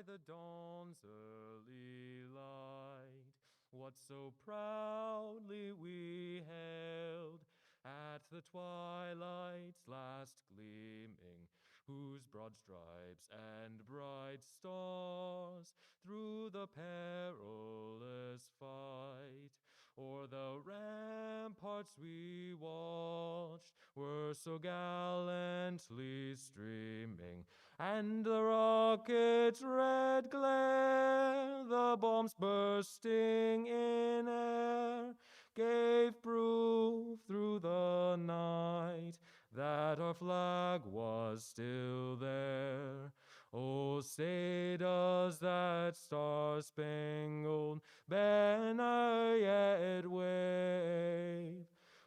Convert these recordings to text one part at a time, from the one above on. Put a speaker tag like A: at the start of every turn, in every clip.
A: by the dawn's early light, what so proudly we held at the twilight's last gleaming, whose broad stripes and bright stars through the perilous fight o'er the ramparts we watched were so gallantly streaming, and the rocket's red glare, the bombs bursting in air, gave proof through the night that our flag was still there. Oh, say does that star-spangled banner yet wave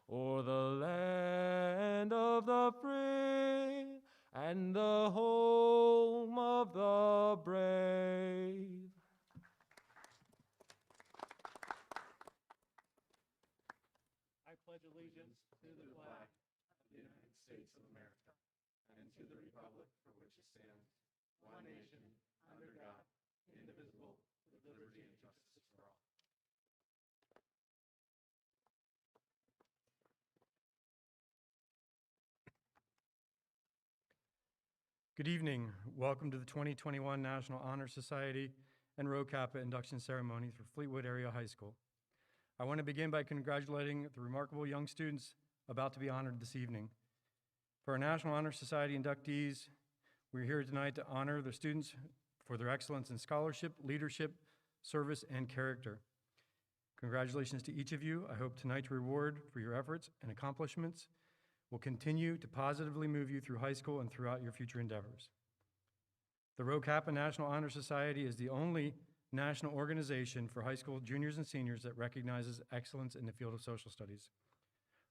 A: o'er the land of the free and the home of the brave.
B: I pledge allegiance to the flag of the United States of America and to the republic for which it stands, one nation, under God, indivisible, with liberty and justice for all.
C: Good evening. Welcome to the 2021 National Honor Society and Rho Kappa Induction Ceremony for Fleetwood Area High School. I want to begin by congratulating the remarkable young students about to be honored this evening. For our National Honor Society inductees, we're here tonight to honor the students for their excellence in scholarship, leadership, service, and character. Congratulations to each of you. I hope tonight's reward for your efforts and accomplishments will continue to positively move you through high school and throughout your future endeavors. The Rho Kappa National Honor Society is the only national organization for high school juniors and seniors that recognizes excellence in the field of social studies.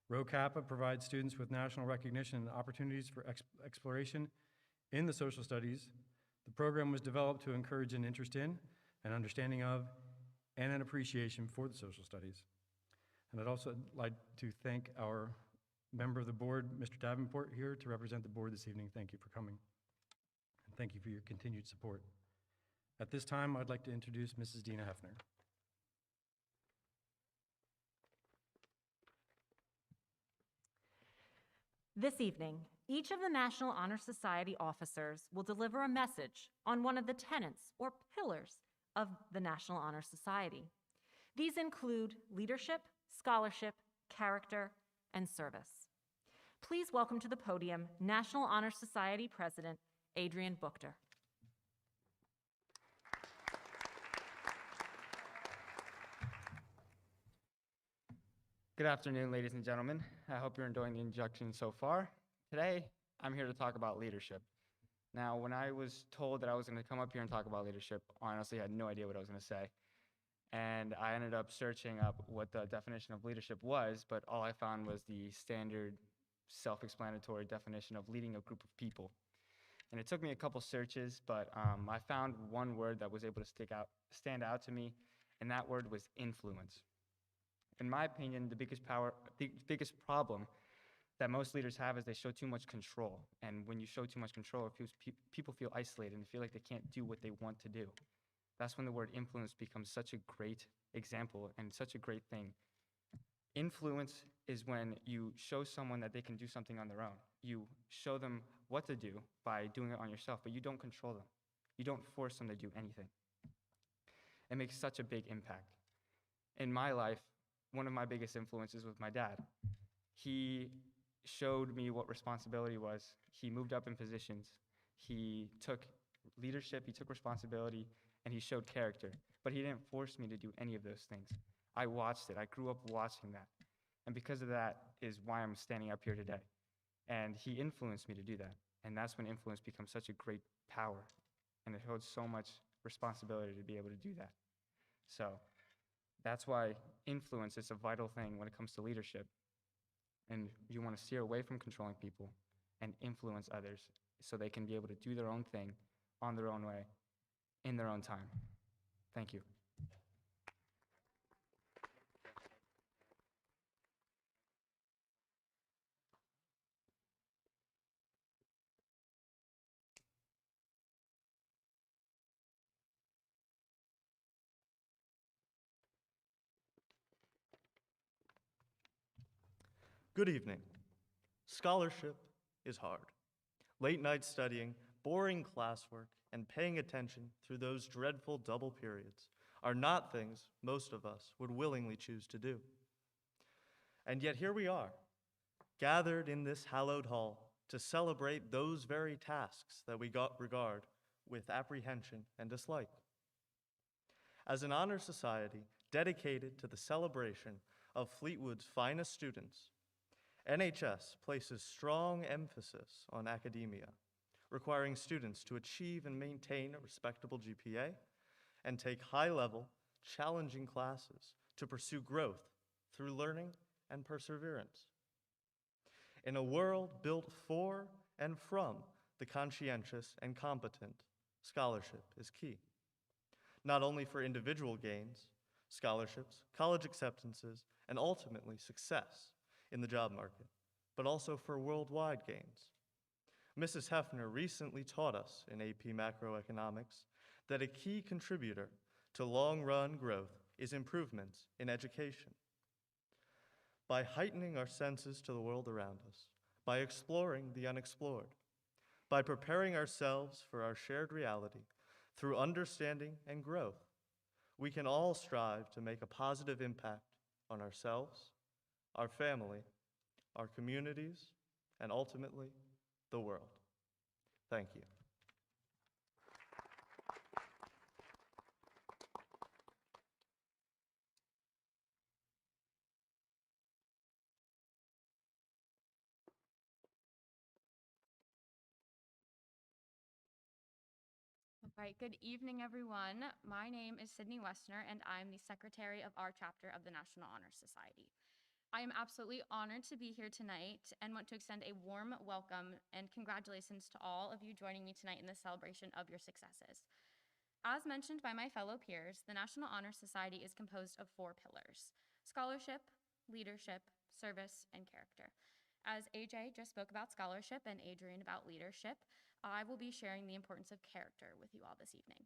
C: Rho Kappa provides students with national recognition and opportunities for exploration in the social studies. The program was developed to encourage an interest in, an understanding of, and an appreciation for the social studies. And I'd also like to thank our member of the board, Mr. Davenport, here to represent the board this evening. Thank you for coming. And thank you for your continued support. At this time, I'd like to introduce Mrs. Dina Hefner.
D: This evening, each of the National Honor Society officers will deliver a message on one of the tenets or pillars of the National Honor Society. These include leadership, scholarship, character, and service. Please welcome to the podium National Honor Society President Adrian Buchter.
E: Good afternoon, ladies and gentlemen. I hope you're enjoying the induction so far. Today, I'm here to talk about leadership. Now, when I was told that I was going to come up here and talk about leadership, I honestly had no idea what I was going to say. And I ended up searching up what the definition of leadership was, but all I found was the standard self-explanatory definition of leading a group of people. And it took me a couple searches, but I found one word that was able to stand out to me, and that word was influence. In my opinion, the biggest problem that most leaders have is they show too much control. And when you show too much control, it feels people feel isolated and feel like they can't do what they want to do. That's when the word influence becomes such a great example and such a great thing. Influence is when you show someone that they can do something on their own. You show them what to do by doing it on yourself, but you don't control them. You don't force them to do anything. It makes such a big impact. In my life, one of my biggest influences was my dad. He showed me what responsibility was. He moved up in positions. He took leadership, he took responsibility, and he showed character. But he didn't force me to do any of those things. I watched it. I grew up watching that. And because of that is why I'm standing up here today. And he influenced me to do that. And that's when influence becomes such a great power. And it holds so much responsibility to be able to do that. So that's why influence is a vital thing when it comes to leadership. And you want to steer away from controlling people and influence others so they can be able to do their own thing on their own way, in their own time. Thank you.
F: Good evening. Scholarship is hard. Late night studying, boring classwork, and paying attention through those dreadful double periods are not things most of us would willingly choose to do. And yet here we are, gathered in this hallowed hall to celebrate those very tasks that we regard with apprehension and dislike. As an honor society dedicated to the celebration of Fleetwood's finest students, NHS places strong emphasis on academia, requiring students to achieve and maintain a respectable GPA and take high-level, challenging classes to pursue growth through learning and perseverance. In a world built for and from the conscientious and competent, scholarship is key, not only for individual gains, scholarships, college acceptances, and ultimately success in the job market, but also for worldwide gains. Mrs. Hefner recently taught us in AP Macroeconomics that a key contributor to long-run growth is improvements in education. By heightening our senses to the world around us, by exploring the unexplored, by preparing ourselves for our shared reality through understanding and growth, we can all strive to make a positive impact on ourselves, our family, our communities, and ultimately, the world. Thank you.
G: All right, good evening, everyone. My name is Sydney Westner, and I'm the secretary of our chapter of the National Honor Society. I am absolutely honored to be here tonight and want to extend a warm welcome and congratulations to all of you joining me tonight in the celebration of your successes. As mentioned by my fellow peers, the National Honor Society is composed of 4 pillars: scholarship, leadership, service, and character. As AJ just spoke about scholarship and Adrian about leadership, I will be sharing the importance of character with you all this evening.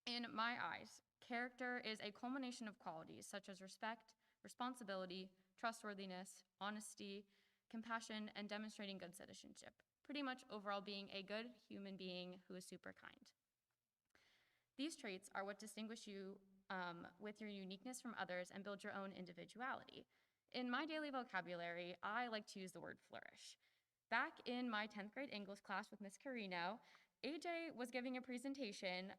G: In my eyes, character is a culmination of qualities such as respect, responsibility, trustworthiness, honesty, compassion, and demonstrating good citizenship. Pretty much overall being a good human being who is super kind. These traits are what distinguish you with your uniqueness from others and build your own individuality. In my daily vocabulary, I like to use the word flourish. Back in my 10th grade English class with Miss Carino, AJ was giving a presentation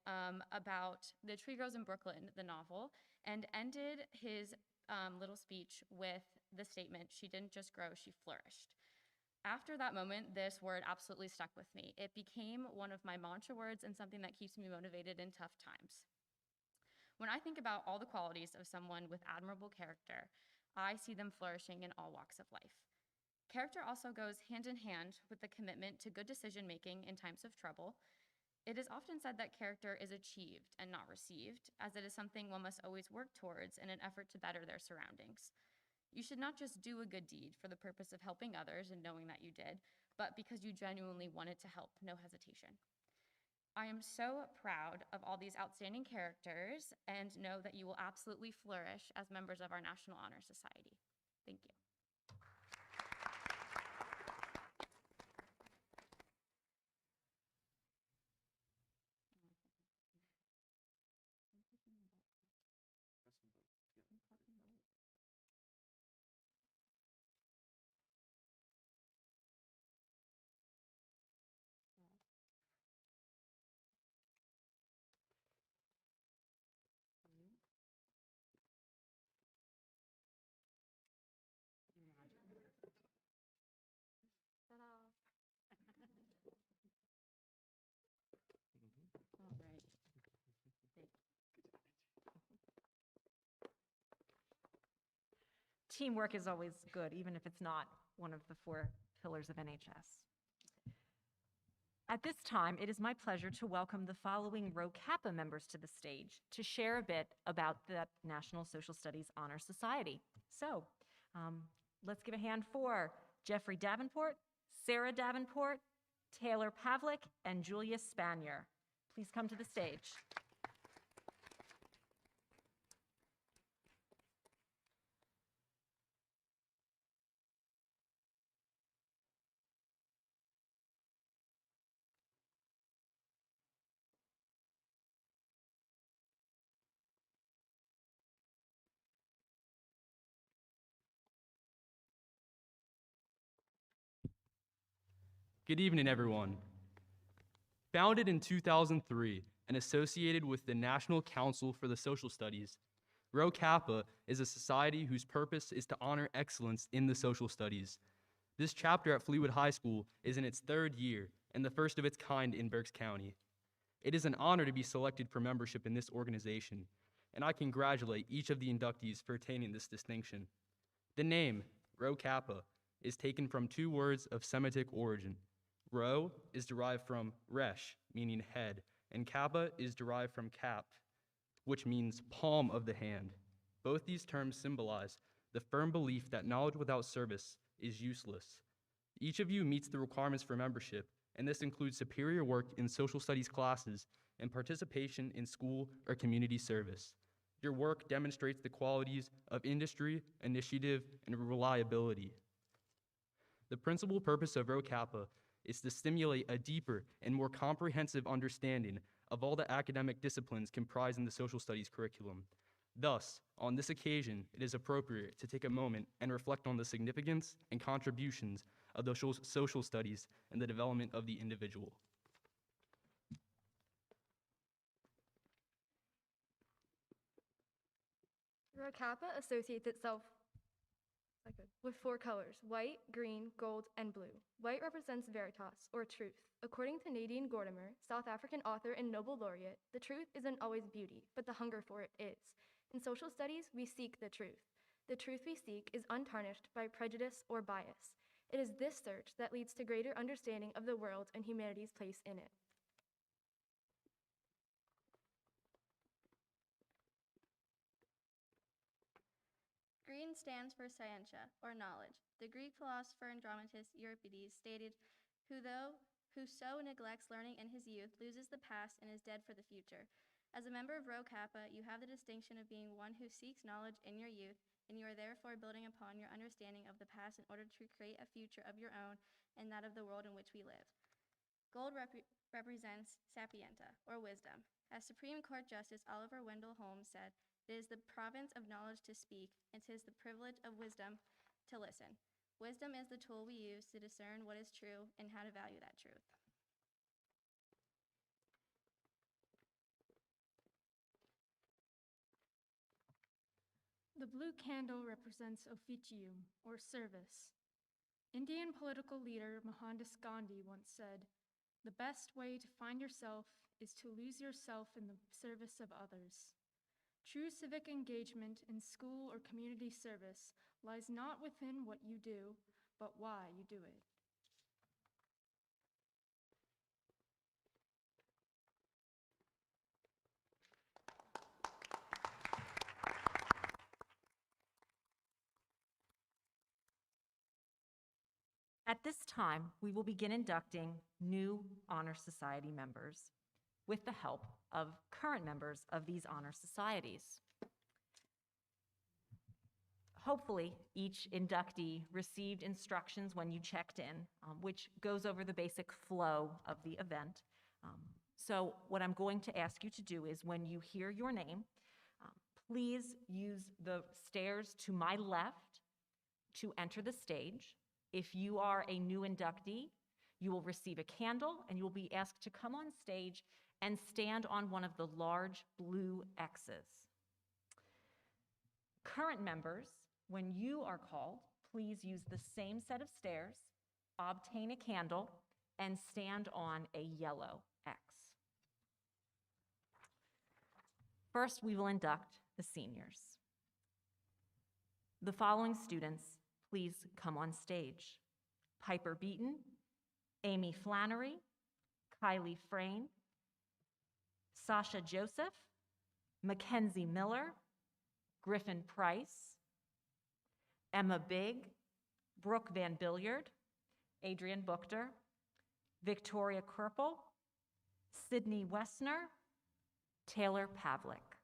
G: about The Tree Grows in Brooklyn, the novel, and ended his little speech with the statement, "She didn't just grow, she flourished." After that moment, this word absolutely stuck with me. It became one of my mantra words and something that keeps me motivated in tough times. When I think about all the qualities of someone with admirable character, I see them flourishing in all walks of life. Character also goes hand in hand with the commitment to good decision-making in times of trouble. It is often said that character is achieved and not received, as it is something one must always work towards in an effort to better their surroundings. You should not just do a good deed for the purpose of helping others and knowing that you did, but because you genuinely wanted to help, no hesitation. I am so proud of all these outstanding characters and know that you will absolutely flourish as members of our National Honor Society. Thank you.
D: Teamwork is always good, even if it's not one of the 4 pillars of NHS. At this time, it is my pleasure to welcome the following Rho Kappa members to the stage to share a bit about the National Social Studies Honor Society. So, let's give a hand for Jeffrey Davenport, Sarah Davenport, Taylor Pavlik, and Julia Spanier. Please come to the stage.
A: Good evening, everyone. Founded in 2003 and associated with the National Council for the Social Studies, Rho Kappa is a society whose purpose is to honor excellence in the social studies. This chapter at Fleetwood High School is in its third year and the first of its kind in Berks County. It is an honor to be selected for membership in this organization, and I congratulate each of the inductees for attaining this distinction. The name, Rho Kappa, is taken from two words of Semitic origin. Rho is derived from resh, meaning head, and kappa is derived from kap, which means palm of the hand. Both these terms symbolize the firm belief that knowledge without service is useless. Each of you meets the requirements for membership, and this includes superior work in social studies classes and participation in school or community service. Your work demonstrates the qualities of industry, initiative, and reliability. The principal purpose of Rho Kappa is to stimulate a deeper and more comprehensive understanding of all the academic disciplines comprised in the social studies curriculum. Thus, on this occasion, it is appropriate to take a moment and reflect on the significance and contributions of the social studies in the development of the individual.
H: Rho Kappa associates itself with four colors: white, green, gold, and blue. White represents veritas, or truth. According to Nadine Gordimer, South African author and Nobel laureate, the truth isn't always beauty, but the hunger for it is. In social studies, we seek the truth. The truth we seek is untarnished by prejudice or bias. It is this search that leads to greater understanding of the world and humanity's place in it.
I: Green stands for scientia, or knowledge. The Greek philosopher and dramatist Euripides stated, who so neglects learning in his youth loses the past and is dead for the future. As a member of Rho Kappa, you have the distinction of being one who seeks knowledge in your youth, and you are therefore building upon your understanding of the past in order to create a future of your own and that of the world in which we live. Gold represents sapienta, or wisdom. As Supreme Court Justice Oliver Wendell Holmes said, it is the province of knowledge to speak, and 'tis the privilege of wisdom to listen. Wisdom is the tool we use to discern what is true and how to value that truth.
J: The blue candle represents officium, or service. Indian political leader Mohandas Gandhi once said, "The best way to find yourself is to lose yourself in the service of others." True civic engagement in school or community service lies not within what you do, but why you do it.
D: At this time, we will begin inducting new Honor Society members with the help of current members of these honor societies. Hopefully, each inductee received instructions when you checked in, which goes over the basic flow of the event. So what I'm going to ask you to do is when you hear your name, please use the stairs to my left to enter the stage. If you are a new inductee, you will receive a candle and you will be asked to come on stage and stand on one of the large blue X's. Current members, when you are called, please use the same set of stairs, obtain a candle, and stand on a yellow X. First, we will induct the seniors. The following students, please come on stage: Piper Beaton, Amy Flannery, Kylie Frayne, Sasha Joseph, Mackenzie Miller, Griffin Price, Emma Big, Brooke Van Billiard, Adrian Buchter, Victoria Kerpel, Sydney Wessner, Taylor Pavlik.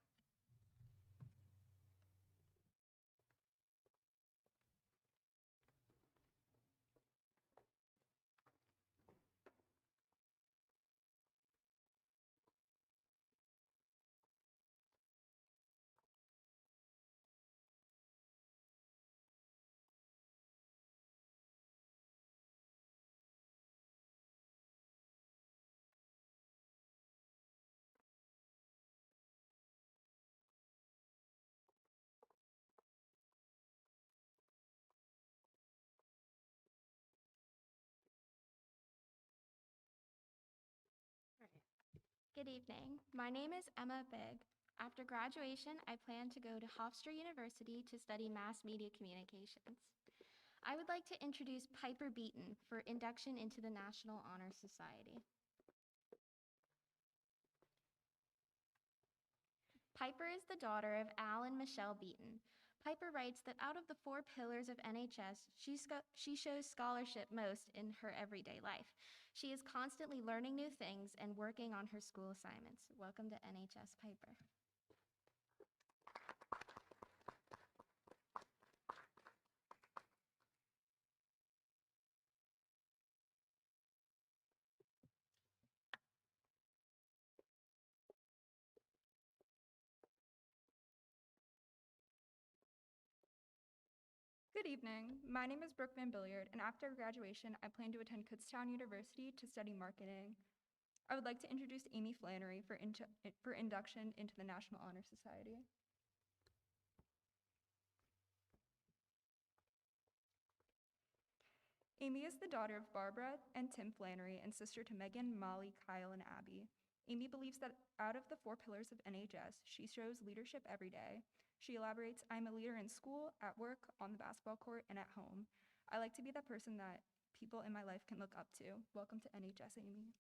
I: Good evening. My name is Emma Big. After graduation, I plan to go to Hofstra University to study mass media communications. I would like to introduce Piper Beaton for induction into the National Honor Society. Piper is the daughter of Al and Michelle Beaton. Piper writes that out of the 4 pillars of NHS, she shows scholarship most in her everyday life. She is constantly learning new things and working on her school assignments. Welcome to NHS, Piper.
K: Good evening. My name is Brooke Van Billiard, and after graduation, I plan to attend Kutztown University to study marketing. I would like to introduce Amy Flannery for induction into the National Honor Society. Amy is the daughter of Barbara and Tim Flannery and sister to Megan, Molly, Kyle, and Abby. Amy believes that out of the 4 pillars of NHS, she shows leadership every day. She elaborates, I'm a leader in school, at work, on the basketball court, and at home. I like to be that person that people in my life can look up to. Welcome to NHS, Amy.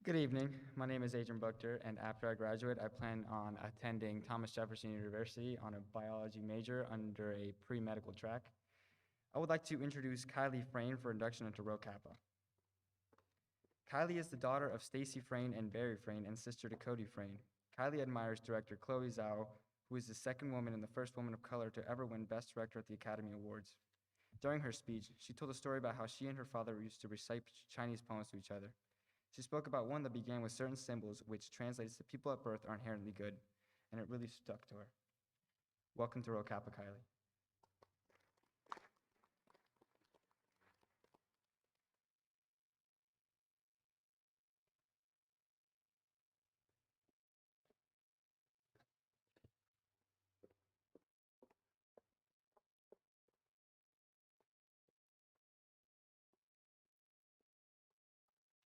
E: Good evening. My name is Adrian Buchter, and after I graduate, I plan on attending Thomas Jefferson University on a biology major under a pre-medical track. I would like to introduce Kylie Frayne for induction into Rho Kappa. Kylie is the daughter of Stacy Frayne and Barry Frayne and sister to Cody Frayne. Kylie admires director Chloe Zhao, who is the second woman and the first woman of color to ever win Best Director at the Academy Awards. During her speech, she told a story about how she and her father used to recite Chinese poems to each other. She spoke about one that began with certain symbols, which translates to people at birth are inherently good, and it really stuck to her. Welcome to Rho Kappa, Kylie.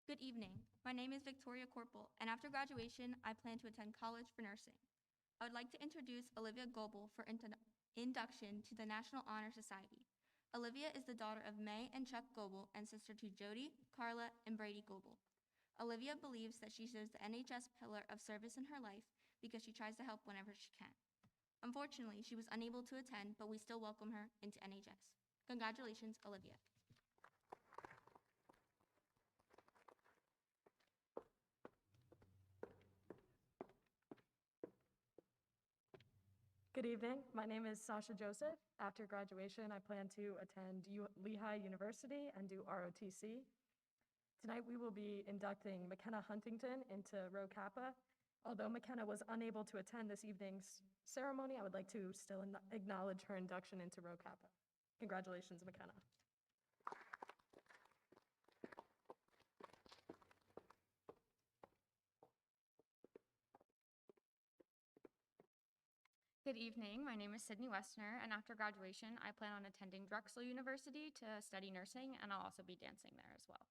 K: Good evening. My name is Victoria Corporal, and after graduation, I plan to attend college for nursing. I would like to introduce Olivia Goebel for induction to the National Honor Society. Olivia is the daughter of May and Chuck Goebel and sister to Jody, Carla, and Brady Goebel. Olivia believes that she shows the NHS pillar of service in her life because she tries to help whenever she can. Unfortunately, she was unable to attend, but we still welcome her into NHS. Congratulations, Olivia.
L: Good evening. My name is Sasha Joseph. After graduation, I plan to attend Lehigh University and do ROTC. Tonight, we will be inducting McKenna Huntington into Rho Kappa. Although McKenna was unable to attend this evening's ceremony, I would like to still acknowledge her induction into Rho Kappa. Congratulations, McKenna.
G: Good evening. My name is Sydney Westner, and after graduation, I plan on attending Drexel University to study nursing, and I'll also be dancing there as well.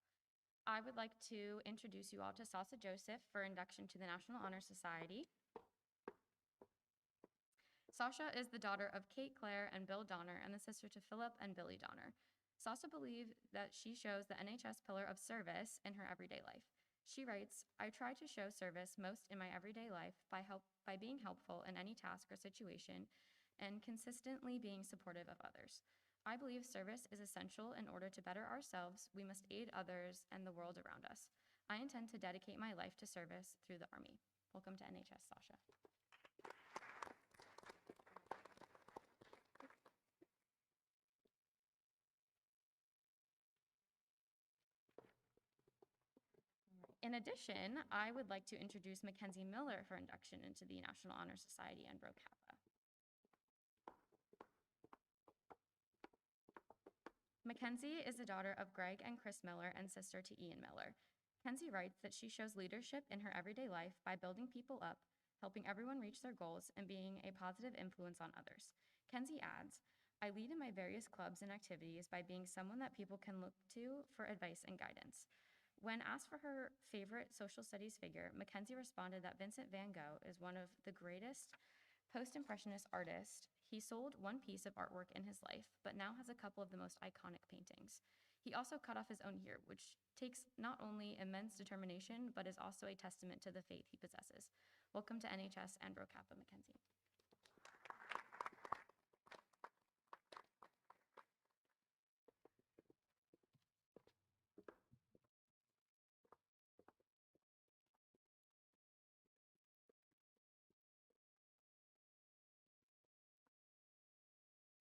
G: I would like to introduce you all to Sasha Joseph for induction to the National Honor Society. Sasha is the daughter of Kate Clare and Bill Donner and the sister to Philip and Billy Donner. Sasha believes that she shows the NHS pillar of service in her everyday life. She writes, I try to show service most in my everyday life by being helpful in any task or situation and consistently being supportive of others. I believe service is essential in order to better ourselves. We must aid others and the world around us. I intend to dedicate my life to service through the Army. Welcome to NHS, Sasha. In addition, I would like to introduce Mackenzie Miller for induction into the National Honor Society and Rho Kappa. Mackenzie is the daughter of Greg and Chris Miller and sister to Ian Miller. Kenzie writes that she shows leadership in her everyday life by building people up, helping everyone reach their goals, and being a positive influence on others. Kenzie adds, I lead in my various clubs and activities by being someone that people can look to for advice and guidance. When asked for her favorite social studies figure, Mackenzie responded that Vincent van Gogh is one of the greatest post-impressionist artists. He sold one piece of artwork in his life, but now has a couple of the most iconic paintings. He also cut off his own ear, which takes not only immense determination, but is also a testament to the faith he possesses. Welcome to NHS and Rho Kappa, Mackenzie.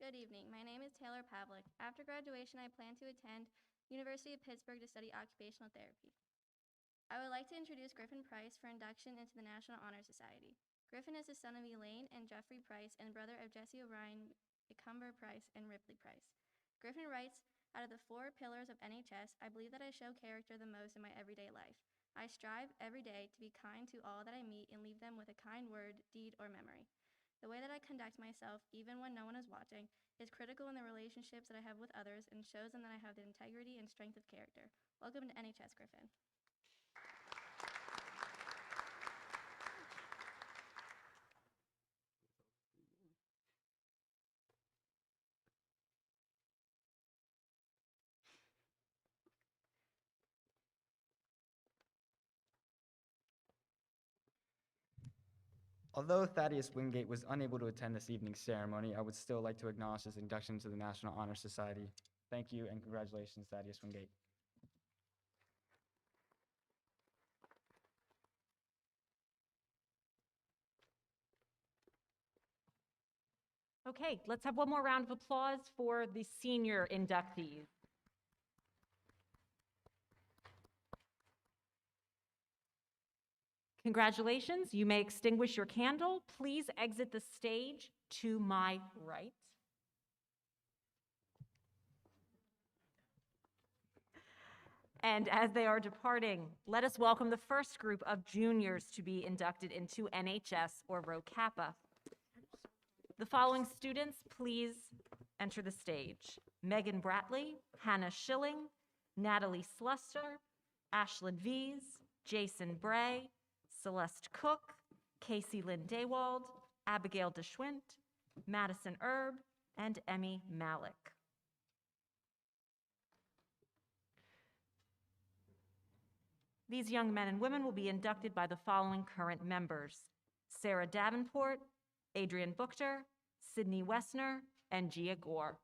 I: Good evening. My name is Taylor Pavlik. After graduation, I plan to attend University of Pittsburgh to study occupational therapy. I would like to introduce Griffin Price for induction into the National Honor Society. Griffin is the son of Elaine and Jeffrey Price and brother of Jesse O'Brien, Icumber Price, and Ripley Price. Griffin writes, out of the 4 pillars of NHS, I believe that I show character the most in my everyday life. I strive every day to be kind to all that I meet and leave them with a kind word, deed, or memory. The way that I conduct myself, even when no one is watching, is critical in the relationships that I have with others and shows them that I have the integrity and strength of character. Welcome to NHS, Griffin.
E: Although Thaddeus Wingate was unable to attend this evening's ceremony, I would still like to acknowledge his induction to the National Honor Society. Thank you and congratulations, Thaddeus Wingate.
D: Okay, let's have one more round of applause for the senior inductees. Congratulations, you may extinguish your candle. Please exit the stage to my right. And as they are departing, let us welcome the first group of juniors to be inducted into NHS or Rho Kappa. The following students, please enter the stage. Megan Bratley, Hannah Schilling, Natalie Sluster, Ashlyn Vees, Jason Bray, Celeste Cook, Casey Lindewald, Abigail Geschwind, Madison Erb, and Emmy Malik. These young men and women will be inducted by the following current members: Sarah Davenport, Adrian Buchter, Sydney Wessner, and Gia Gore.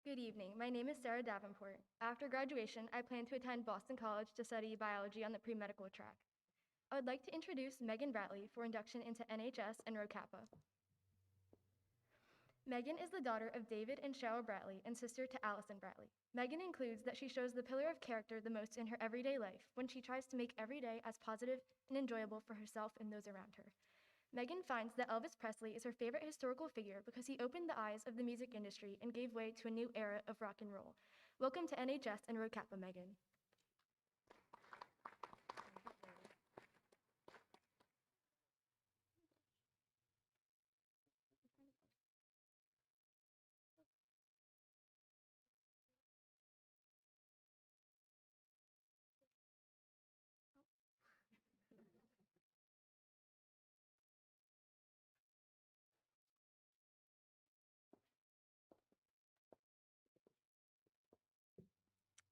H: Good evening. My name is Sarah Davenport. After graduation, I plan to attend Boston College to study biology on the pre-medical track. I would like to introduce Megan Bratley for induction into NHS and Rho Kappa. Megan is the daughter of David and Cheryl Bratley and sister to Allison Bratley. Megan includes that she shows the pillar of character the most in her everyday life when she tries to make every day as positive and enjoyable for herself and those around her. Megan finds that Elvis Presley is her favorite historical figure because he opened the eyes of the music industry and gave way to a new era of rock and roll. Welcome to NHS and Rho Kappa, Megan.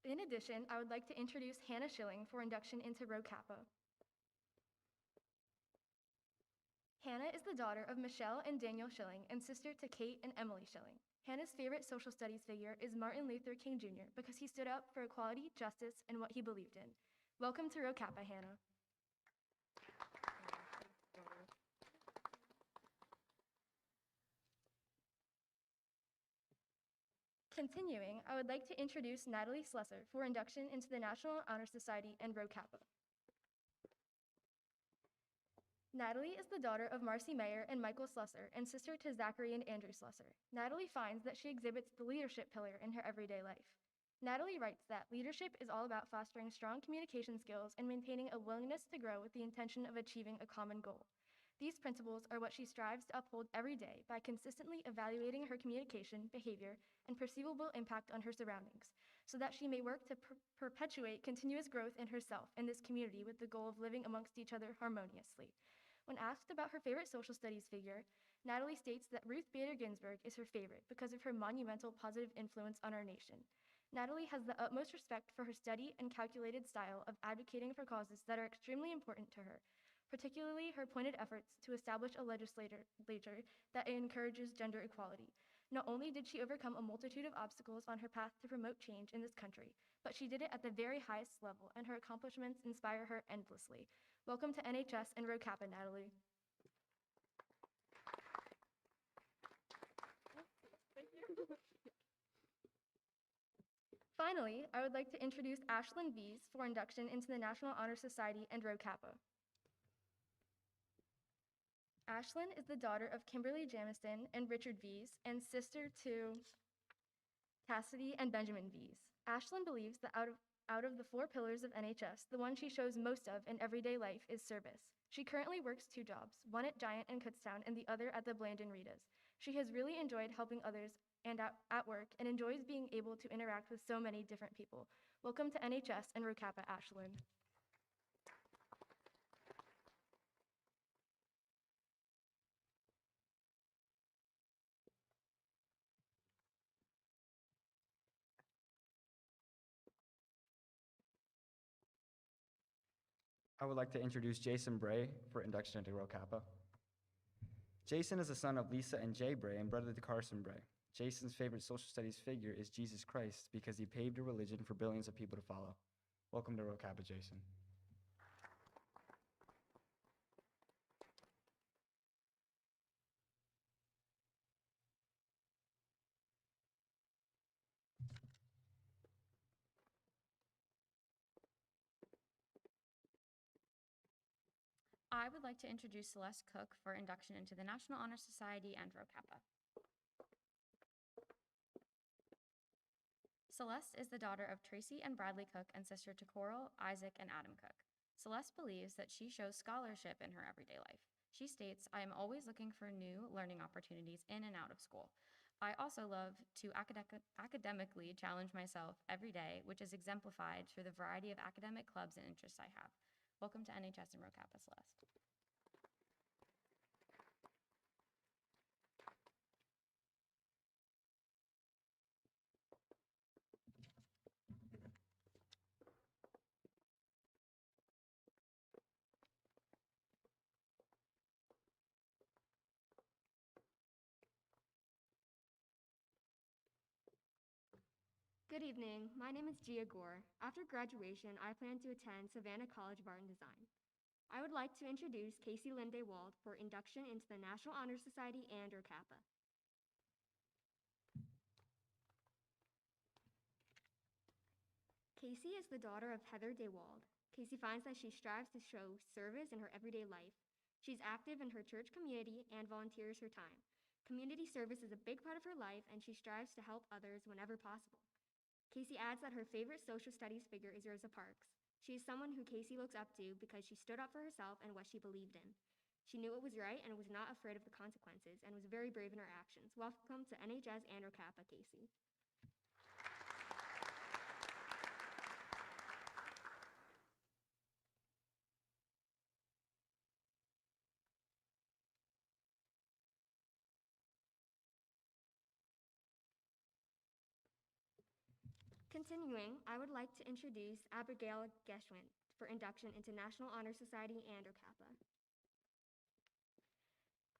H: In addition, I would like to introduce Hannah Schilling for induction into Rho Kappa. Hannah is the daughter of Michelle and Daniel Schilling and sister to Kate and Emily Schilling. Hannah's favorite social studies figure is Martin Luther King Jr. because he stood up for equality, justice, and what he believed in. Welcome to Rho Kappa, Hannah. Continuing, I would like to introduce Natalie Slesser for induction into the National Honor Society and Rho Kappa. Natalie is the daughter of Marcy Mayer and Michael Slesser and sister to Zachary and Andrew Slesser. Natalie finds that she exhibits the leadership pillar in her everyday life. Natalie writes that leadership is all about fostering strong communication skills and maintaining a willingness to grow with the intention of achieving a common goal. These principles are what she strives to uphold every day by consistently evaluating her communication, behavior, and perceivable impact on her surroundings, so that she may work to perpetuate continuous growth in herself and this community with the goal of living amongst each other harmoniously. When asked about her favorite social studies figure, Natalie states that Ruth Bader Ginsburg is her favorite because of her monumental positive influence on our nation. Natalie has the utmost respect for her steady and calculated style of advocating for causes that are extremely important to her, particularly her pointed efforts to establish a legislature that encourages gender equality. Not only did she overcome a multitude of obstacles on her path to promote change in this country, but she did it at the very highest level, and her accomplishments inspire her endlessly. Welcome to NHS and Rho Kappa, Natalie. Finally, I would like to introduce Ashlyn Vees for induction into the National Honor Society and Rho Kappa. Ashlyn is the daughter of Kimberly Jamison and Richard Vees and sister to Cassidy and Benjamin Vees. Ashlyn believes that out of the 4 pillars of NHS, the one she shows most of in everyday life is service. She currently works 2 jobs, one at Giant and Kutztown and the other at the Blandon Ritas. She has really enjoyed helping others and at work and enjoys being able to interact with so many different people. Welcome to NHS and Rho Kappa, Ashlyn.
E: I would like to introduce Jason Bray for induction into Rho Kappa. Jason is the son of Lisa and Jay Bray and brother to Carson Bray. Jason's favorite social studies figure is Jesus Christ because he paved a religion for billions of people to follow. Welcome to Rho Kappa, Jason.
G: I would like to introduce Celeste Cook for induction into the National Honor Society and Rho Kappa. Celeste is the daughter of Tracy and Bradley Cook and sister to Coral, Isaac, and Adam Cook. Celeste believes that she shows scholarship in her everyday life. She states, "I am always looking for new learning opportunities in and out of school. I also love to academically challenge myself every day, which is exemplified through the variety of academic clubs and interests I have." Welcome to NHS and Rho Kappa, Celeste.
M: Good evening. My name is Gia Gore. After graduation, I plan to attend Savannah College of Art and Design. I would like to introduce Casey Lindewald for induction into the National Honor Society and Rho Kappa. Casey is the daughter of Heather Dewald. Casey finds that she strives to show service in her everyday life. She's active in her church community and volunteers her time. Community service is a big part of her life, and she strives to help others whenever possible. Casey adds that her favorite social studies figure is Rosa Parks. She is someone who Casey looks up to because she stood up for herself and what she believed in. She knew what was right and was not afraid of the consequences and was very brave in her actions. Welcome to NHS and Rho Kappa, Casey. Continuing, I would like to introduce Abigail Geschwind for induction into National Honor Society and Rho Kappa.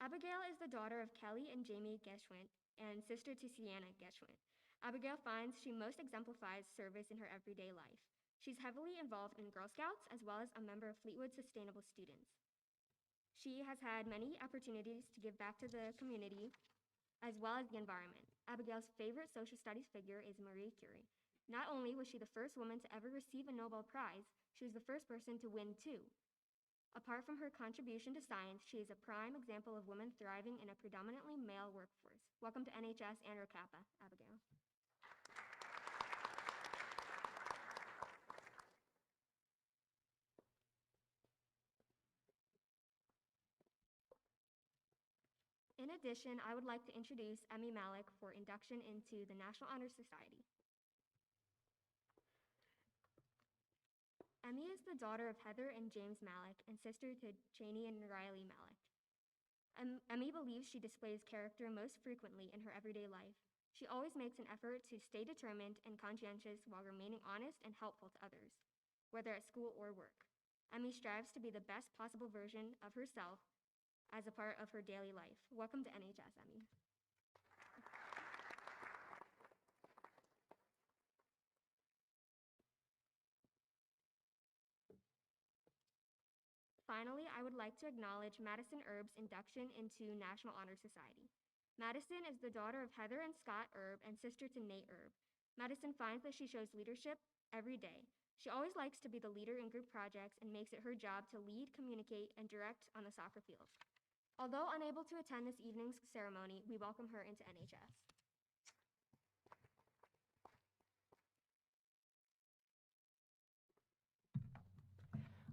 M: Abigail is the daughter of Kelly and Jamie Geschwind and sister to Sienna Geschwind. Abigail finds she most exemplifies service in her everyday life. She's heavily involved in Girl Scouts as well as a member of Fleetwood Sustainable Students. She has had many opportunities to give back to the community as well as the environment. Abigail's favorite social studies figure is Marie Curie. Not only was she the first woman to ever receive a Nobel Prize, she was the first person to win two. Apart from her contribution to science, she is a prime example of women thriving in a predominantly male workforce. Welcome to NHS and Rho Kappa, Abigail. In addition, I would like to introduce Emmy Malik for induction into the National Honor Society. Emmy is the daughter of Heather and James Malik and sister to Cheney and Riley Malik. Emmy believes she displays character most frequently in her everyday life. She always makes an effort to stay determined and conscientious while remaining honest and helpful to others, whether at school or work. Emmy strives to be the best possible version of herself as a part of her daily life. Welcome to NHS, Emmy. Finally, I would like to acknowledge Madison Erb's induction into National Honor Society. Madison is the daughter of Heather and Scott Erb and sister to Nate Erb. Madison finds that she shows leadership every day. She always likes to be the leader in group projects and makes it her job to lead, communicate, and direct on the soccer field. Although unable to attend this evening's ceremony, we welcome her into NHS.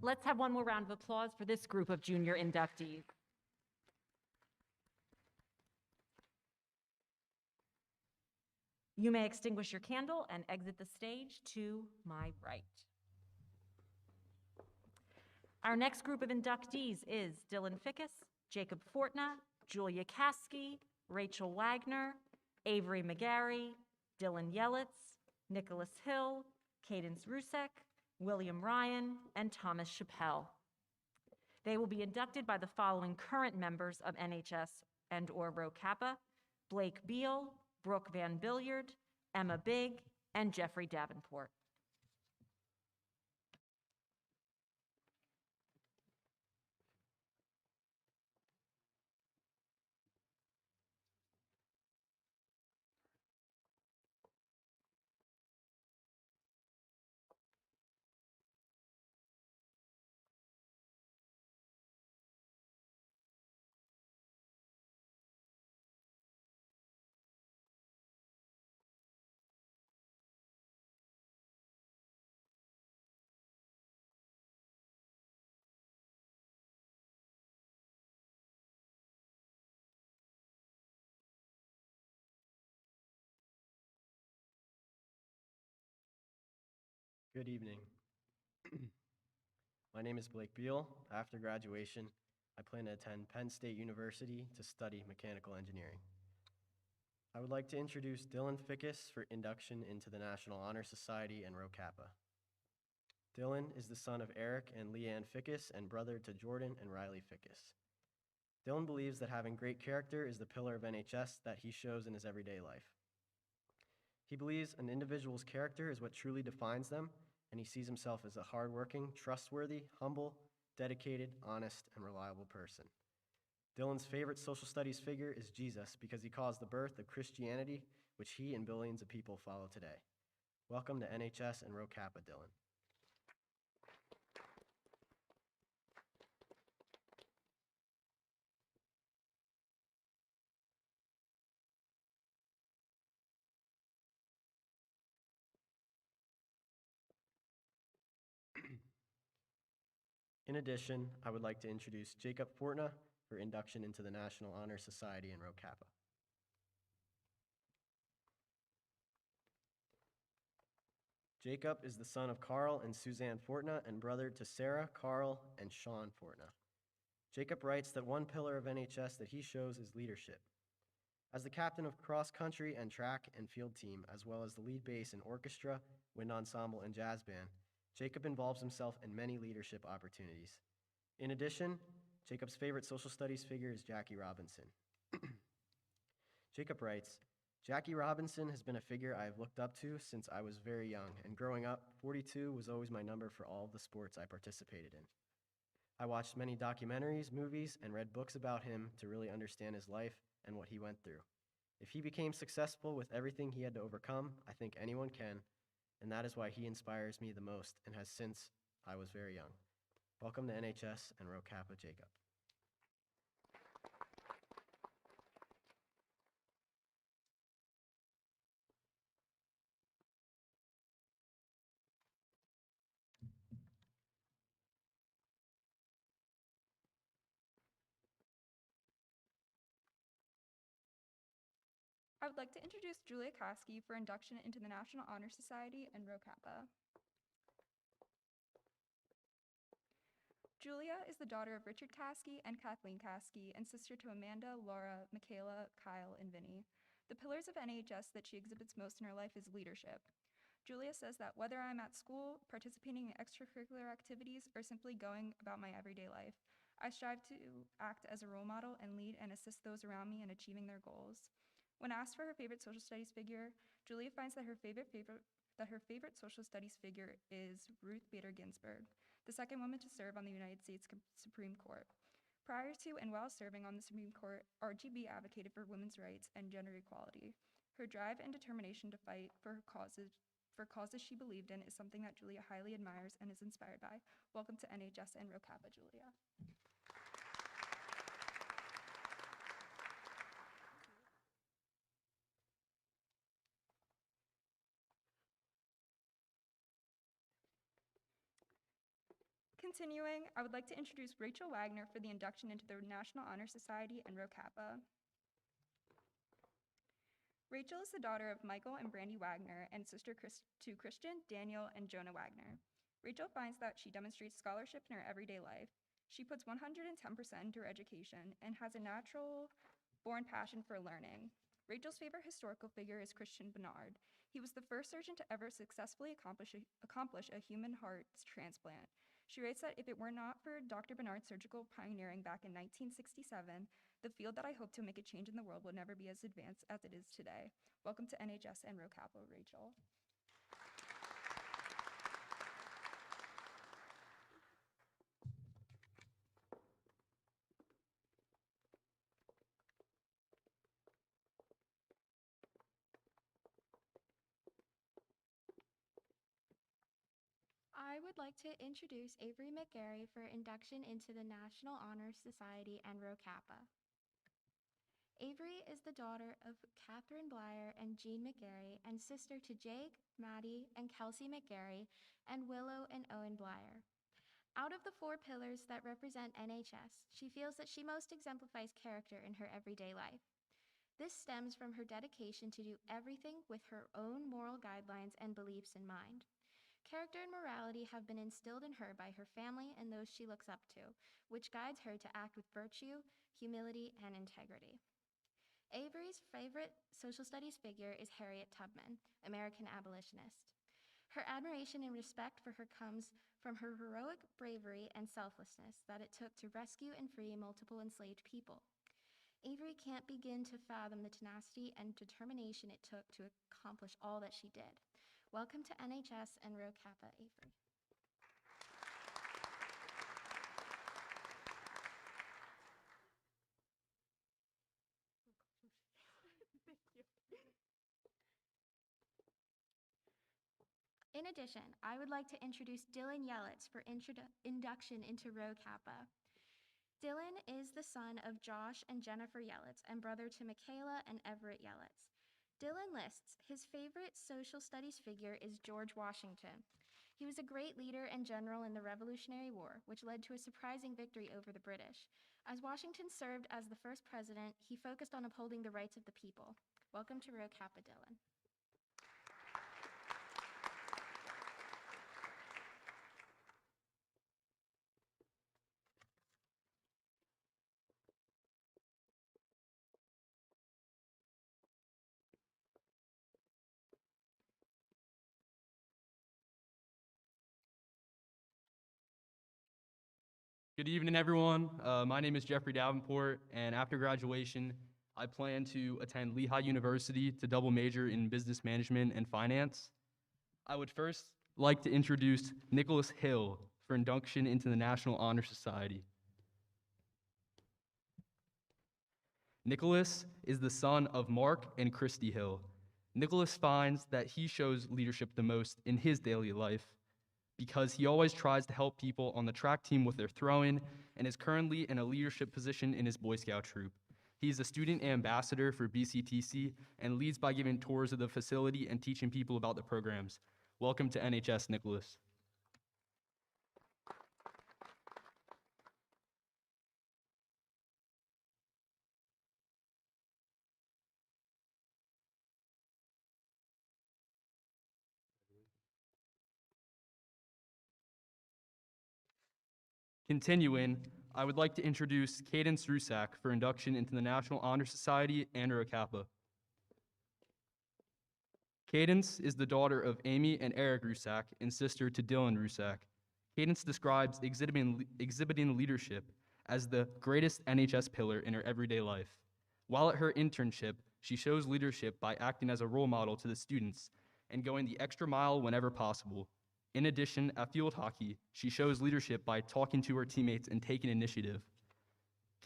D: Let's have one more round of applause for this group of junior inductees. You may extinguish your candle and exit the stage to my right. Our next group of inductees is Dylan Fickas, Jacob Fortner, Julia Kaski, Rachel Wagner, Avery McGarry, Dylan Yelitz, Nicholas Hill, Cadence Rusack, William Ryan, and Thomas Chappelle. They will be inducted by the following current members of NHS and/or Rho Kappa: Blake Beal, Brooke Van Billiard, Emma Big, and Jeffrey Davenport.
N: Good evening. My name is Blake Beal. After graduation, I plan to attend Penn State University to study mechanical engineering. I would like to introduce Dylan Fickas for induction into the National Honor Society and Rho Kappa. Dylan is the son of Eric and Leanne Fickas and brother to Jordan and Riley Fickas. Dylan believes that having great character is the pillar of NHS that he shows in his everyday life. He believes an individual's character is what truly defines them, and he sees himself as a hardworking, trustworthy, humble, dedicated, honest, and reliable person. Dylan's favorite social studies figure is Jesus because he caused the birth of Christianity, which he and billions of people follow today. Welcome to NHS and Rho Kappa, Dylan. In addition, I would like to introduce Jacob Fortner for induction into the National Honor Society and Rho Kappa. Jacob is the son of Carl and Suzanne Fortner and brother to Sarah, Carl, and Sean Fortner. Jacob writes that one pillar of NHS that he shows is leadership. As the captain of cross country and track and field team, as well as the lead bass in orchestra, wind ensemble, and jazz band, Jacob involves himself in many leadership opportunities. In addition, Jacob's favorite social studies figure is Jackie Robinson. Jacob writes, Jackie Robinson has been a figure I have looked up to since I was very young, and growing up, 42 was always my number for all of the sports I participated in. I watched many documentaries, movies, and read books about him to really understand his life and what he went through. If he became successful with everything he had to overcome, I think anyone can, and that is why he inspires me the most and has since I was very young. Welcome to NHS and Rho Kappa, Jacob.
O: I would like to introduce Julia Koski for induction into the National Honor Society and Rho Kappa. Julia is the daughter of Richard Koski and Kathleen Koski and sister to Amanda, Laura, Michaela, Kyle, and Vinny. The pillars of NHS that she exhibits most in her life is leadership. Julia says that whether I'm at school, participating in extracurricular activities, or simply going about my everyday life, I strive to act as a role model and lead and assist those around me in achieving their goals. When asked for her favorite social studies figure, Julia finds that her favorite social studies figure is Ruth Bader Ginsburg, the second woman to serve on the United States Supreme Court. Prior to and while serving on the Supreme Court, RGB advocated for women's rights and gender equality. Her drive and determination to fight for causes she believed in is something that Julia highly admires and is inspired by. Welcome to NHS and Rho Kappa, Julia. Continuing, I would like to introduce Rachel Wagner for the induction into the National Honor Society and Rho Kappa. Rachel is the daughter of Michael and Brandy Wagner and sister to Christian, Daniel, and Jonah Wagner. Rachel finds that she demonstrates scholarship in her everyday life. She puts 110% into her education and has a natural-born passion for learning. Rachel's favorite historical figure is Christian Barnard. He was the first surgeon to ever successfully accomplish a human heart transplant. She writes that if it were not for Dr. Barnard's surgical pioneering back in 1967, the field that I hope to make a change in the world would never be as advanced as it is today. Welcome to NHS and Rho Kappa, Rachel.
M: I would like to introduce Avery McGarry for induction into the National Honor Society and Rho Kappa. Avery is the daughter of Catherine Blyer and Jean McGarry and sister to Jake, Maddie, and Kelsey McGarry, and Willow and Owen Blyer. Out of the four pillars that represent NHS, she feels that she most exemplifies character in her everyday life. This stems from her dedication to do everything with her own moral guidelines and beliefs in mind. Character and morality have been instilled in her by her family and those she looks up to, which guides her to act with virtue, humility, and integrity. Avery's favorite social studies figure is Harriet Tubman, American abolitionist. Her admiration and respect for her comes from her heroic bravery and selflessness that it took to rescue and free multiple enslaved people. Avery can't begin to fathom the tenacity and determination it took to accomplish all that she did. Welcome to NHS and Rho Kappa, Avery. In addition, I would like to introduce Dylan Yelitz for induction into Rho Kappa. Dylan is the son of Josh and Jennifer Yelitz and brother to Michaela and Everett Yelitz. Dylan lists his favorite social studies figure is George Washington. He was a great leader and general in the Revolutionary War, which led to a surprising victory over the British. As Washington served as the first president, he focused on upholding the rights of the people. Welcome to Rho Kappa, Dylan.
A: Good evening, everyone. My name is Jeffrey Davenport, and after graduation, I plan to attend Lehigh University to double major in business management and finance. I would first like to introduce Nicholas Hill for induction into the National Honor Society. Nicholas is the son of Mark and Christy Hill. Nicholas finds that he shows leadership the most in his daily life because he always tries to help people on the track team with their throw-in and is currently in a leadership position in his Boy Scout troop. He is a student ambassador for BCTC and leads by giving tours of the facility and teaching people about the programs. Welcome to NHS, Nicholas. Continuing, I would like to introduce Cadence Rusack for induction into the National Honor Society and Rho Kappa. Cadence is the daughter of Amy and Eric Rusack and sister to Dylan Rusack. Cadence describes exhibiting leadership as the greatest NHS pillar in her everyday life. While at her internship, she shows leadership by acting as a role model to the students and going the extra mile whenever possible. In addition, at field hockey, she shows leadership by talking to her teammates and taking initiative.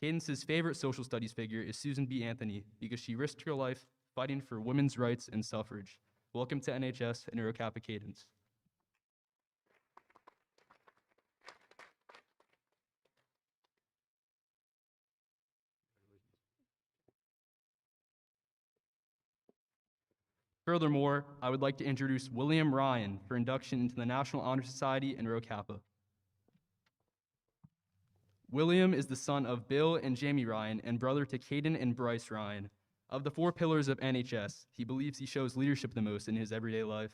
A: Cadence's favorite social studies figure is Susan B. Anthony because she risked her life fighting for women's rights and suffrage. Welcome to NHS and Rho Kappa Cadence. Furthermore, I would like to introduce William Ryan for induction into the National Honor Society and Rho Kappa. William is the son of Bill and Jamie Ryan and brother to Caden and Bryce Ryan. Of the 4 pillars of NHS, he believes he shows leadership the most in his everyday life.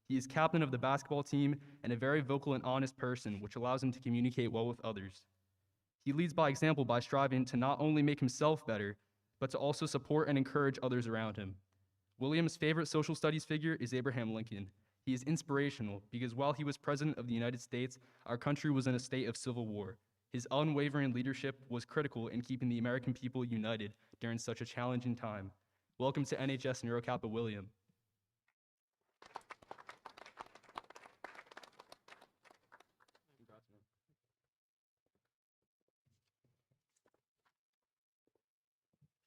A: He is captain of the basketball team and a very vocal and honest person, which allows him to communicate well with others. He leads by example by striving to not only make himself better, but to also support and encourage others around him. William's favorite social studies figure is Abraham Lincoln. He is inspirational because while he was president of the United States, our country was in a state of civil war. His unwavering leadership was critical in keeping the American people united during such a challenging time. Welcome to NHS and Rho Kappa, William.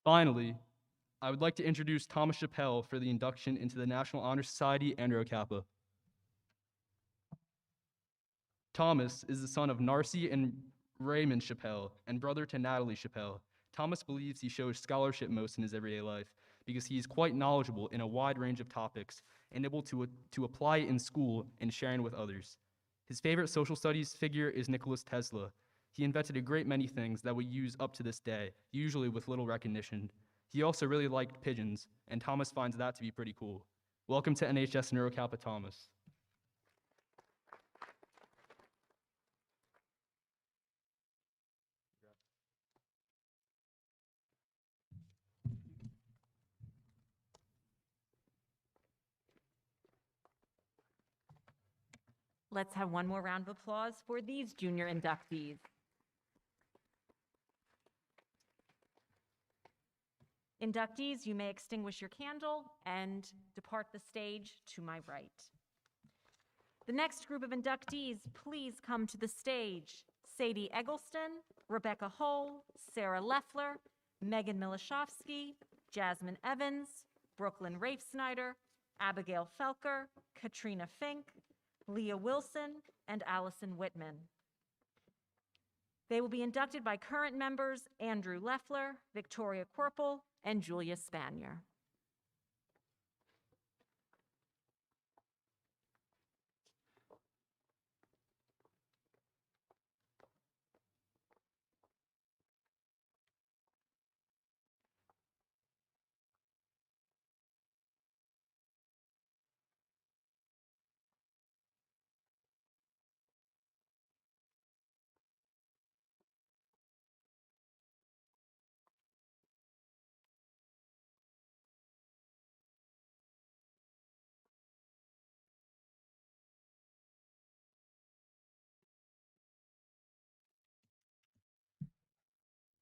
A: Finally, I would like to introduce Thomas Chappelle for the induction into the National Honor Society and Rho Kappa. Thomas is the son of Narcy and Raymond Chappelle and brother to Natalie Chappelle. Thomas believes he shows scholarship most in his everyday life because he is quite knowledgeable in a wide range of topics and able to apply it in school and sharing with others. His favorite social studies figure is Nikola Tesla. He invented a great many things that we use up to this day, usually with little recognition. He also really liked pigeons, and Thomas finds that to be pretty cool. Welcome to NHS and Rho Kappa, Thomas.
D: Let's have one more round of applause for these junior inductees. Inductees, you may extinguish your candle and depart the stage to my right. The next group of inductees, please come to the stage. Sadie Eggleston, Rebecca Hull, Sarah Luffler, Megan Melishawski, Jasmine Evans, Brooklyn Rachensteiner, Abigail Felker, Katrina Fink, Leah Wilson, and Allison Whitman. They will be inducted by current members Andrew Luffler, Victoria Corporal, and Julia Spanier.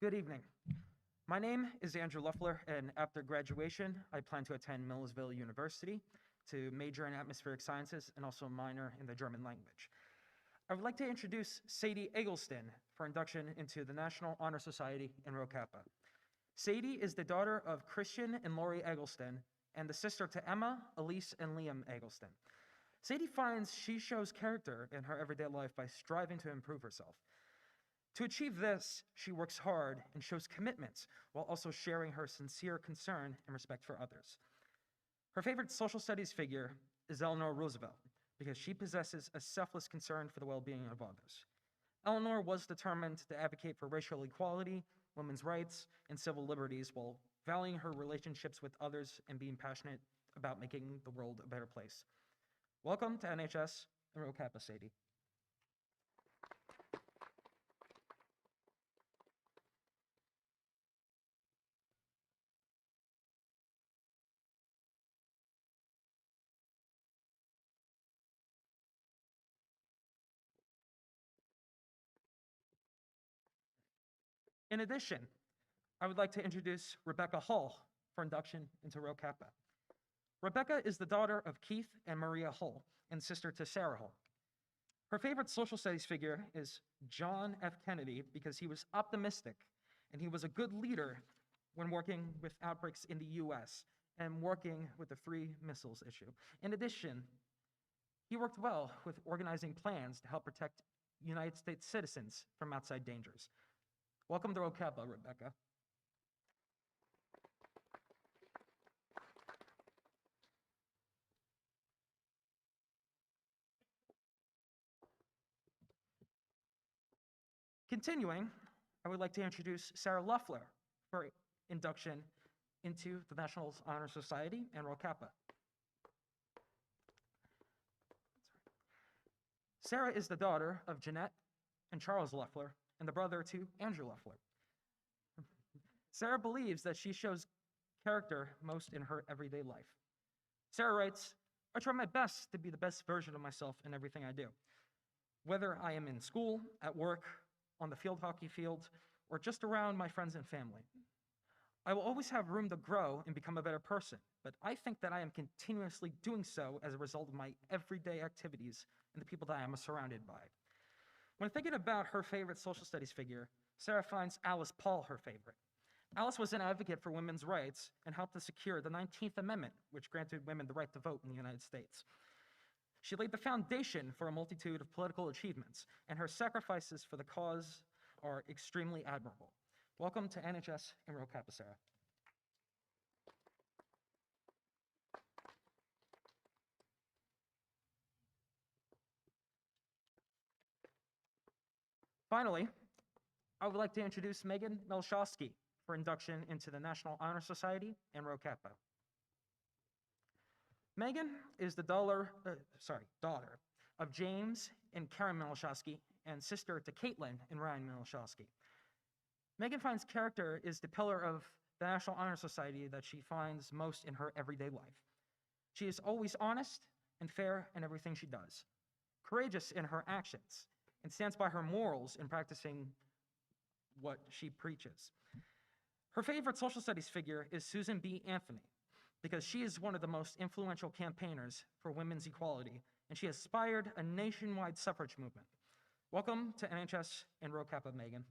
P: Good evening. My name is Andrew Luffler, and after graduation, I plan to attend Milledgeville University to major in atmospheric sciences and also minor in the German language. I would like to introduce Sadie Eggleston for induction into the National Honor Society in Rho Kappa. Sadie is the daughter of Christian and Lori Eggleston and the sister to Emma, Elise, and Liam Eggleston. Sadie finds she shows character in her everyday life by striving to improve herself. To achieve this, she works hard and shows commitment while also sharing her sincere concern and respect for others. Her favorite social studies figure is Eleanor Roosevelt because she possesses a selfless concern for the well-being of others. Eleanor was determined to advocate for racial equality, women's rights, and civil liberties while valuing her relationships with others and being passionate about making the world a better place. Welcome to NHS and Rho Kappa, Sadie. In addition, I would like to introduce Rebecca Hull for induction into Rho Kappa. Rebecca is the daughter of Keith and Maria Hull and sister to Sarah Hull. Her favorite social studies figure is John F. Kennedy because he was optimistic and he was a good leader when working with outbreaks in the US and working with the free missiles issue. In addition, he worked well with organizing plans to help protect United States citizens from outside dangers. Welcome to Rho Kappa, Rebecca. Continuing, I would like to introduce Sarah Luffler for induction into the National Honor Society and Rho Kappa. Sarah is the daughter of Jeanette and Charles Luffler and the brother to Andrew Luffler. Sarah believes that she shows character most in her everyday life. Sarah writes, "I try my best to be the best version of myself in everything I do. Whether I am in school, at work, on the field hockey field, or just around my friends and family. I will always have room to grow and become a better person, but I think that I am continuously doing so as a result of my everyday activities and the people that I am surrounded by." When thinking about her favorite social studies figure, Sarah finds Alice Paul her favorite. Alice was an advocate for women's rights and helped to secure the 19th Amendment, which granted women the right to vote in the United States. She laid the foundation for a multitude of political achievements, and her sacrifices for the cause are extremely admirable. Welcome to NHS and Rho Kappa, Sarah. Finally, I would like to introduce Megan Melishawski for induction into the National Honor Society and Rho Kappa. Megan is the daughter of James and Karen Melishawski and sister to Caitlin and Ryan Melishawski. Megan finds character is the pillar of the National Honor Society that she finds most in her everyday life. She is always honest and fair in everything she does, courageous in her actions, and stands by her morals in practicing what she preaches. Her favorite social studies figure is Susan B. Anthony, because she is one of the most influential campaigners for women's equality, and she inspired a nationwide suffrage movement. Welcome to NHS and Rho Kappa, Megan.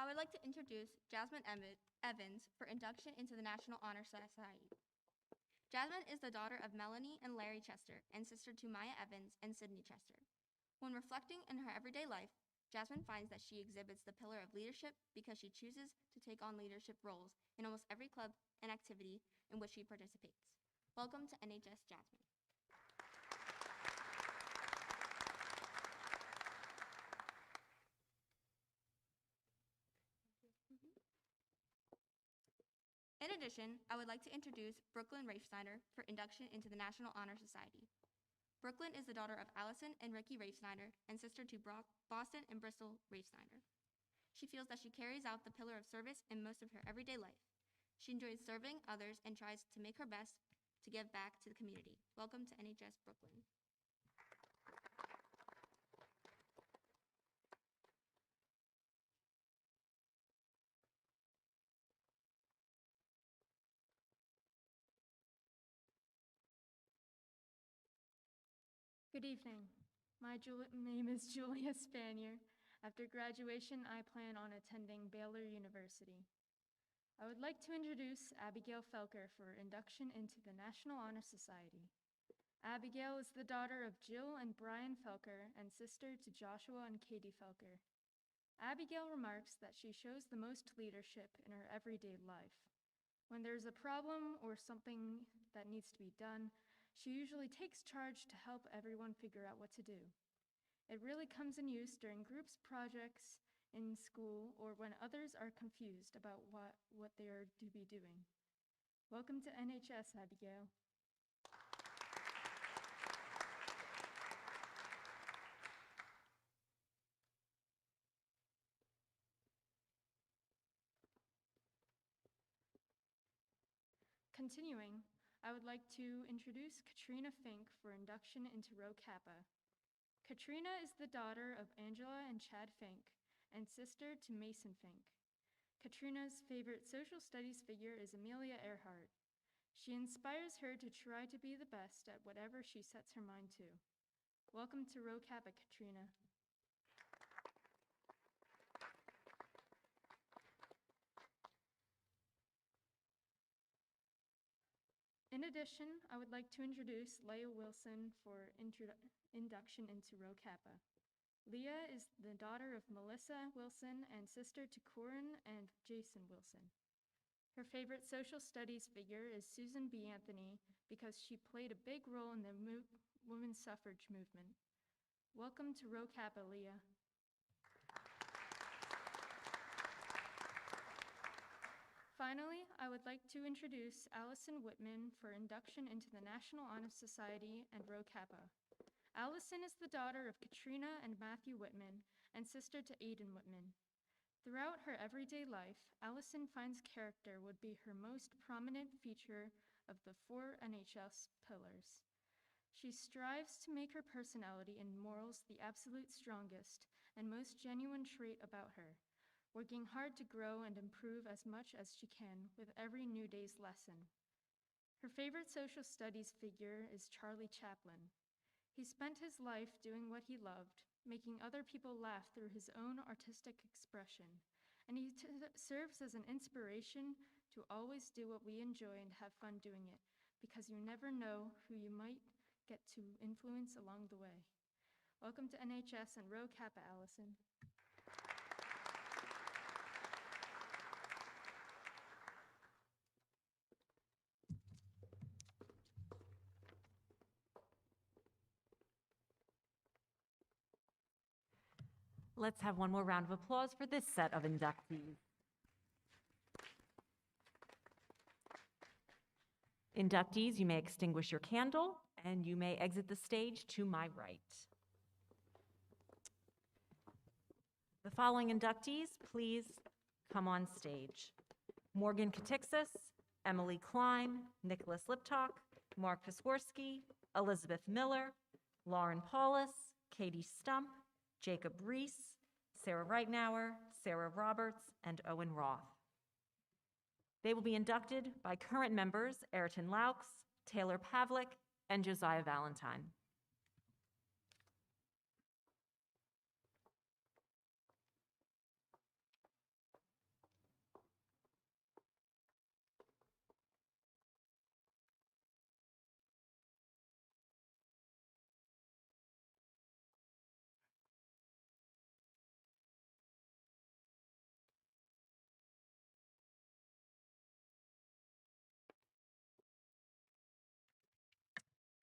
K: I would like to introduce Jasmine Evans for induction into the National Honor Society. Jasmine is the daughter of Melanie and Larry Chester and sister to Maya Evans and Sydney Chester. When reflecting in her everyday life, Jasmine finds that she exhibits the pillar of leadership because she chooses to take on leadership roles in almost every club and activity in which she participates. Welcome to NHS, Jasmine. In addition, I would like to introduce Brooklyn Rachensteiner for induction into the National Honor Society. Brooklyn is the daughter of Allison and Ricky Rachensteiner and sister to Boston and Bristol Rachensteiner. She feels that she carries out the pillar of service in most of her everyday life. She enjoys serving others and tries to make her best to give back to the community. Welcome to NHS Brooklyn.
J: Good evening. My name is Julia Spanier. After graduation, I plan on attending Baylor University. I would like to introduce Abigail Felker for induction into the National Honor Society. Abigail is the daughter of Jill and Brian Felker and sister to Joshua and Katie Felker. Abigail remarks that she shows the most leadership in her everyday life. When there's a problem or something that needs to be done, she usually takes charge to help everyone figure out what to do. It really comes in use during groups projects in school or when others are confused about what they are to be doing. Welcome to NHS, Abigail. Continuing, I would like to introduce Katrina Fink for induction into Rho Kappa. Katrina is the daughter of Angela and Chad Fink and sister to Mason Fink. Katrina's favorite social studies figure is Amelia Earhart. She inspires her to try to be the best at whatever she sets her mind to. Welcome to Rho Kappa, Katrina. In addition, I would like to introduce Leah Wilson for induction into Rho Kappa. Leah is the daughter of Melissa Wilson and sister to Corin and Jason Wilson. Her favorite social studies figure is Susan B. Anthony because she played a big role in the women's suffrage movement. Welcome to Rho Kappa, Leah. Finally, I would like to introduce Allison Whitman for induction into the National Honor Society and Rho Kappa. Allison is the daughter of Katrina and Matthew Whitman and sister to Aidan Whitman. Throughout her everyday life, Allison finds character would be her most prominent feature of the 4 NHS pillars. She strives to make her personality and morals the absolute strongest and most genuine trait about her, working hard to grow and improve as much as she can with every new day's lesson. Her favorite social studies figure is Charlie Chaplin. He spent his life doing what he loved, making other people laugh through his own artistic expression, and he serves as an inspiration to always do what we enjoy and have fun doing it, because you never know who you might get to influence along the way. Welcome to NHS and Rho Kappa, Allison.
D: Let's have one more round of applause for this set of inductees. Inductees, you may extinguish your candle and you may exit the stage to my right. The following inductees, please come on stage. Morgan Katixis, Emily Klein, Nicholas Liptok, Mark Piskowski, Elizabeth Miller, Lauren Paulus, Katie Stump, Jacob Reese, Sarah Reitnauer, Sarah Roberts, and Owen Roth. They will be inducted by current members Ayrton Laux, Taylor Pavlik, and Josiah Valentine.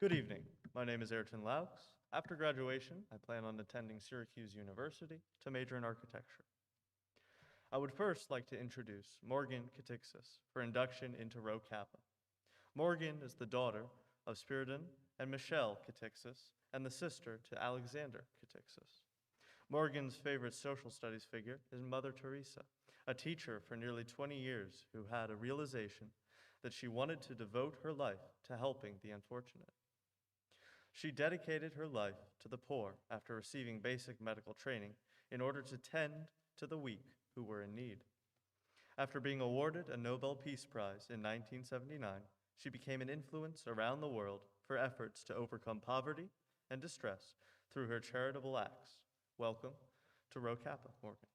F: Good evening. My name is Ayrton Laux. After graduation, I plan on attending Syracuse University to major in architecture. I would first like to introduce Morgan Katixis for induction into Rho Kappa. Morgan is the daughter of Spiridon and Michelle Katixis, and the sister to Alexander Katixis. Morgan's favorite social studies figure is Mother Teresa, a teacher for nearly 20 years who had a realization that she wanted to devote her life to helping the unfortunate. She dedicated her life to the poor after receiving basic medical training in order to tend to the weak who were in need. After being awarded a Nobel Peace Prize in 1979, she became an influence around the world for efforts to overcome poverty and distress through her charitable acts. Welcome to Rho Kappa, Morgan.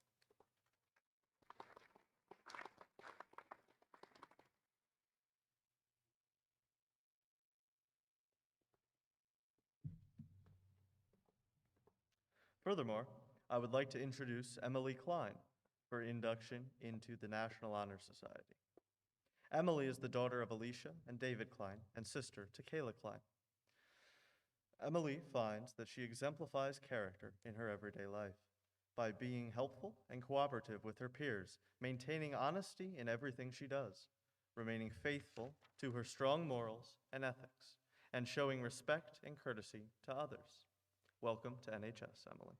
F: Furthermore, I would like to introduce Emily Klein for induction into the National Honor Society. Emily is the daughter of Alicia and David Klein and sister to Kayla Klein. Emily finds that she exemplifies character in her everyday life by being helpful and cooperative with her peers, maintaining honesty in everything she does, remaining faithful to her strong morals and ethics, and showing respect and courtesy to others. Welcome to NHS, Emily.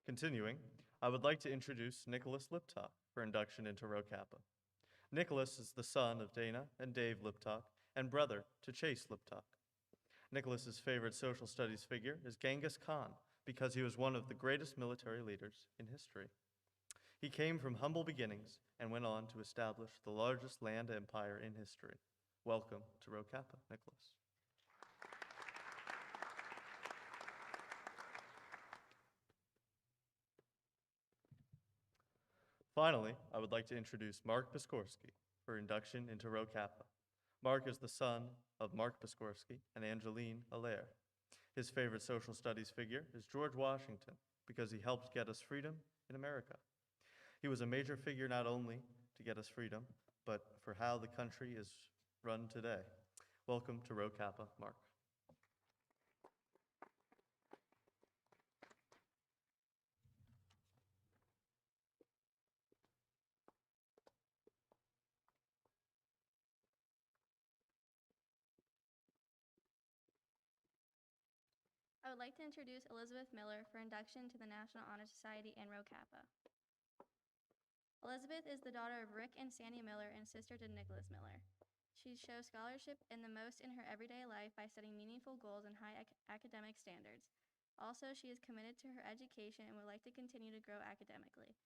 F: Continuing, I would like to introduce Nicholas Liptok for induction into Rho Kappa. Nicholas is the son of Dana and Dave Liptok and brother to Chase Liptok. Nicholas's favorite social studies figure is Genghis Khan because he was one of the greatest military leaders in history. He came from humble beginnings and went on to establish the largest land empire in history. Welcome to Rho Kappa, Nicholas. Finally, I would like to introduce Mark Piskowski for induction into Rho Kappa. Mark is the son of Mark Piskowski and Angeline Allaire. His favorite social studies figure is George Washington because he helped get us freedom in America. He was a major figure not only to get us freedom, but for how the country is run today. Welcome to Rho Kappa, Mark.
I: I would like to introduce Elizabeth Miller for induction to the National Honor Society and Rho Kappa. Elizabeth is the daughter of Rick and Sandy Miller and sister to Nicholas Miller. She shows scholarship in the most in her everyday life by setting meaningful goals and high academic standards. Also, she is committed to her education and would like to continue to grow academically.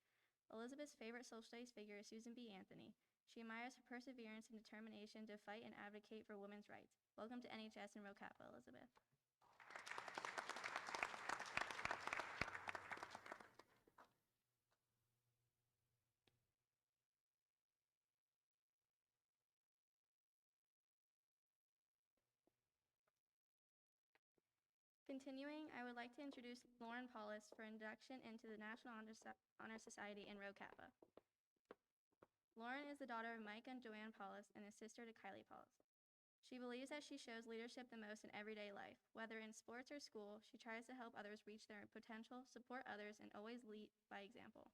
I: Elizabeth's favorite social studies figure is Susan B. Anthony. She admires her perseverance and determination to fight and advocate for women's rights. Welcome to NHS and Rho Kappa, Elizabeth. Continuing, I would like to introduce Lauren Paulus for induction into the National Honor Society and Rho Kappa. Lauren is the daughter of Mike and Joanne Paulus and is sister to Kylie Paulus. She believes that she shows leadership the most in everyday life. Whether in sports or school, she tries to help others reach their potential, support others, and always lead by example.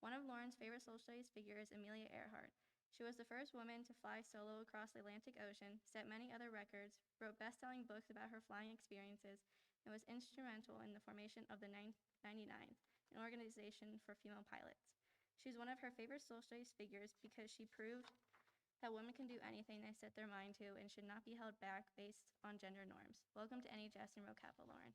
I: One of Lauren's favorite social studies figures is Amelia Earhart. She was the first woman to fly solo across the Atlantic Ocean, set many other records, wrote best-selling books about her flying experiences, and was instrumental in the formation of the 99th, an organization for female pilots. She's one of her favorite social studies figures because she proved that women can do anything they set their mind to and should not be held back based on gender norms. Welcome to NHS and Rho Kappa, Lauren.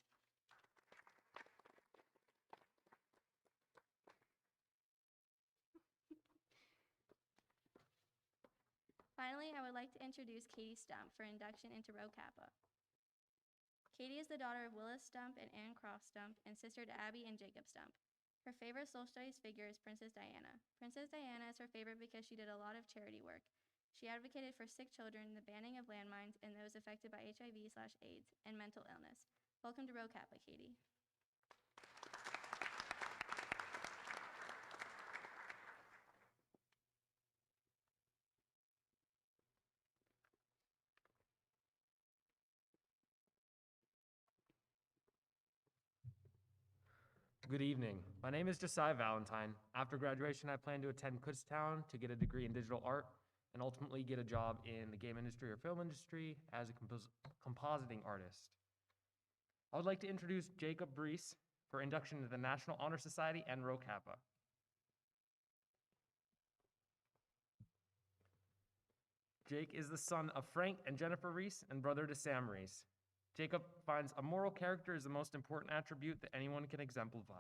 I: Finally, I would like to introduce Katie Stump for induction into Rho Kappa. Katie is the daughter of Willis Stump and Ann Croft Stump and sister to Abby and Jacob Stump. Her favorite social studies figure is Princess Diana. Princess Diana is her favorite because she did a lot of charity work. She advocated for sick children, the banning of landmines, and those affected by HIV/AIDS and mental illness. Welcome to Rho Kappa, Katie.
Q: Good evening. My name is Josiah Valentine. After graduation, I plan to attend Kutztown to get a degree in digital art and ultimately get a job in the game industry or film industry as a compositing artist. I would like to introduce Jacob Brees for induction into the National Honor Society and Rho Kappa. Jake is the son of Frank and Jennifer Reese and brother to Sam Reese. Jacob finds a moral character is the most important attribute that anyone can exemplify.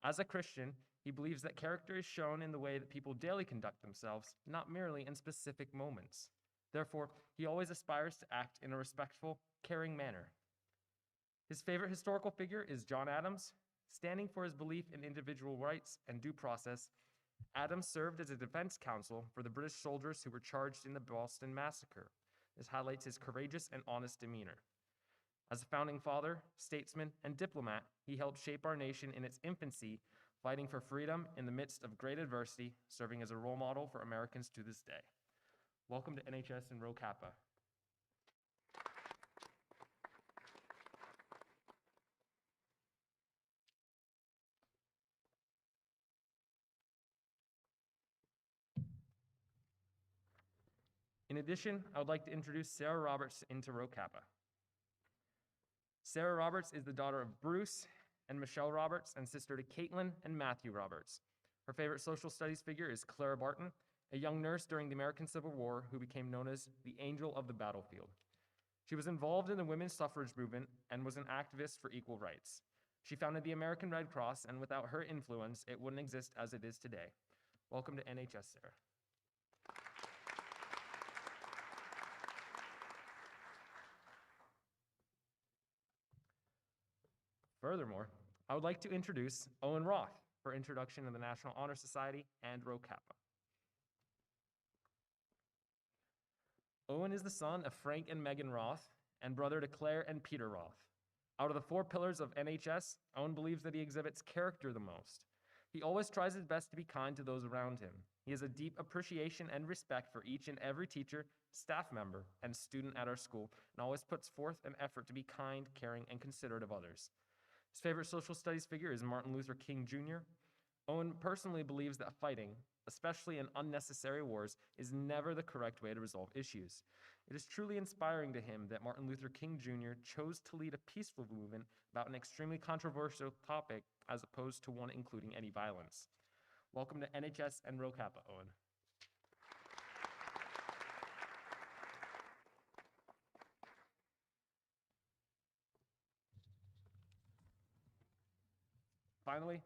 Q: As a Christian, he believes that character is shown in the way that people daily conduct themselves, not merely in specific moments. Therefore, he always aspires to act in a respectful, caring manner. His favorite historical figure is John Adams. Standing for his belief in individual rights and due process, Adams served as a defense counsel for the British soldiers who were charged in the Boston Massacre. This highlights his courageous and honest demeanor. As a founding father, statesman, and diplomat, he helped shape our nation in its infancy, fighting for freedom in the midst of great adversity, serving as a role model for Americans to this day. Welcome to NHS and Rho Kappa. In addition, I would like to introduce Sarah Roberts into Rho Kappa. Sarah Roberts is the daughter of Bruce and Michelle Roberts and sister to Caitlin and Matthew Roberts. Her favorite social studies figure is Clara Barton, a young nurse during the American Civil War who became known as the Angel of the Battlefield. She was involved in the women's suffrage movement and was an activist for equal rights. She founded the American Red Cross, and without her influence, it wouldn't exist as it is today. Welcome to NHS, Sarah. Furthermore, I would like to introduce Owen Roth for introduction to the National Honor Society and Rho Kappa. Owen is the son of Frank and Megan Roth and brother to Claire and Peter Roth. Out of the 4 pillars of NHS, Owen believes that he exhibits character the most. He always tries his best to be kind to those around him. He has a deep appreciation and respect for each and every teacher, staff member, and student at our school, and always puts forth an effort to be kind, caring, and considerate of others. His favorite social studies figure is Martin Luther King Jr. Owen personally believes that fighting, especially in unnecessary wars, is never the correct way to resolve issues. It is truly inspiring to him that Martin Luther King Jr. chose to lead a peaceful movement about an extremely controversial topic as opposed to one including any violence. Welcome to NHS and Rho Kappa, Owen. Finally,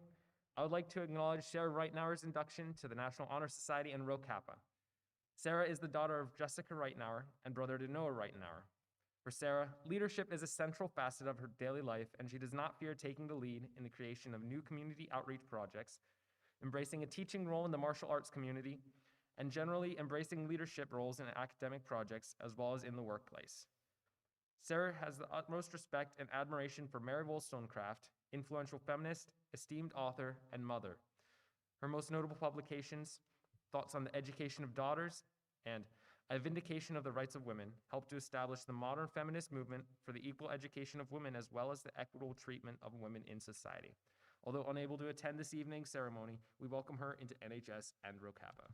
Q: I would like to acknowledge Sarah Reitnauer's induction to the National Honor Society and Rho Kappa. Sarah is the daughter of Jessica Reitnauer and brother to Noah Reitnauer. For Sarah, leadership is a central facet of her daily life, and she does not fear taking the lead in the creation of new community outreach projects, embracing a teaching role in the martial arts community, and generally embracing leadership roles in academic projects as well as in the workplace. Sarah has the utmost respect and admiration for Mary Wollstonecraft, influential feminist, esteemed author, and mother. Her most notable publications, Thoughts on the Education of Daughters and A Vindication of the Rights of Women, helped to establish the modern feminist movement for the equal education of women as well as the equitable treatment of women in society. Although unable to attend this evening's ceremony, we welcome her into NHS and Rho Kappa.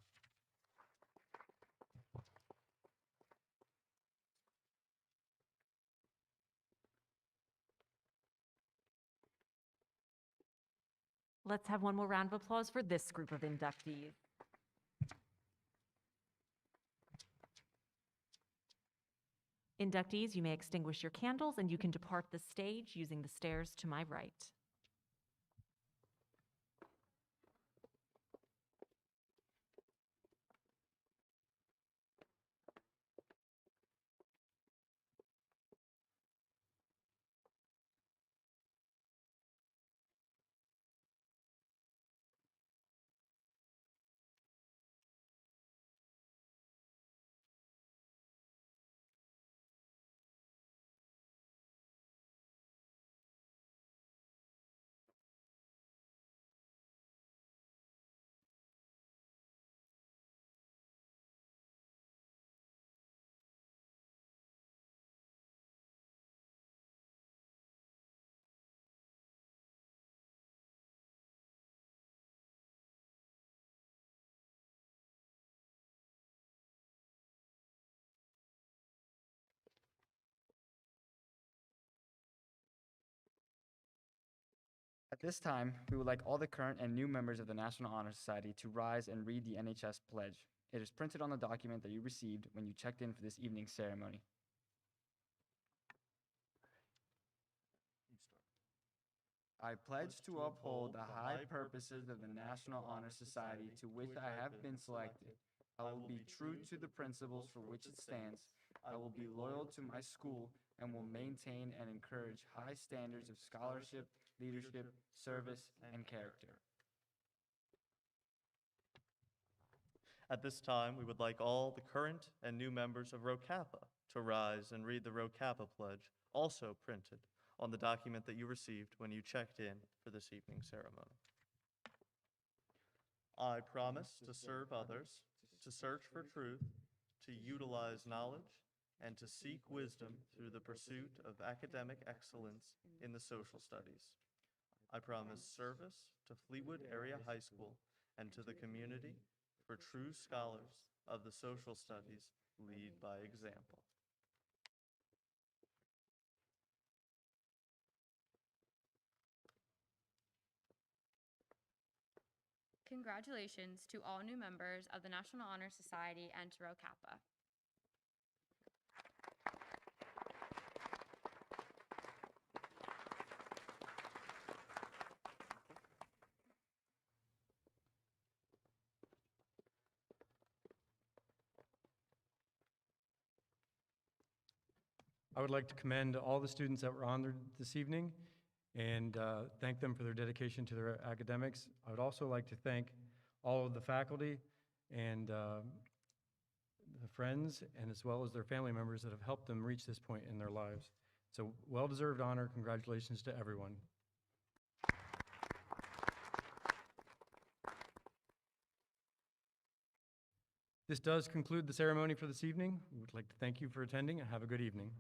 D: Let's have one more round of applause for this group of inductees. Inductees, you may extinguish your candles and you can depart the stage using the stairs to my right.
E: This time, we would like all the current and new members of the National Honor Society to rise and read the NHS pledge. It is printed on the document that you received when you checked in for this evening's ceremony. I pledge to uphold the high purposes of the National Honor Society to which I have been selected. I will be true to the principles for which it stands. I will be loyal to my school and will maintain and encourage high standards of scholarship, leadership, service, and character.
F: At this time, we would like all the current and new members of Rho Kappa to rise and read the Rho Kappa Pledge, also printed on the document that you received when you checked in for this evening's ceremony. I promise to serve others, to search for truth, to utilize knowledge, and to seek wisdom through the pursuit of academic excellence in the social studies. I promise service to Fleetwood Area High School and to the community for true scholars of the social studies lead by example.
G: Congratulations to all new members of the National Honor Society and to Rho Kappa.
C: I would like to commend all the students that were honored this evening and thank them for their dedication to their academics. I would also like to thank all of the faculty and the friends, and as well as their family members that have helped them reach this point in their lives. So well-deserved honor. Congratulations to everyone. This does conclude the ceremony for this evening. We would like to thank you for attending and have a good evening.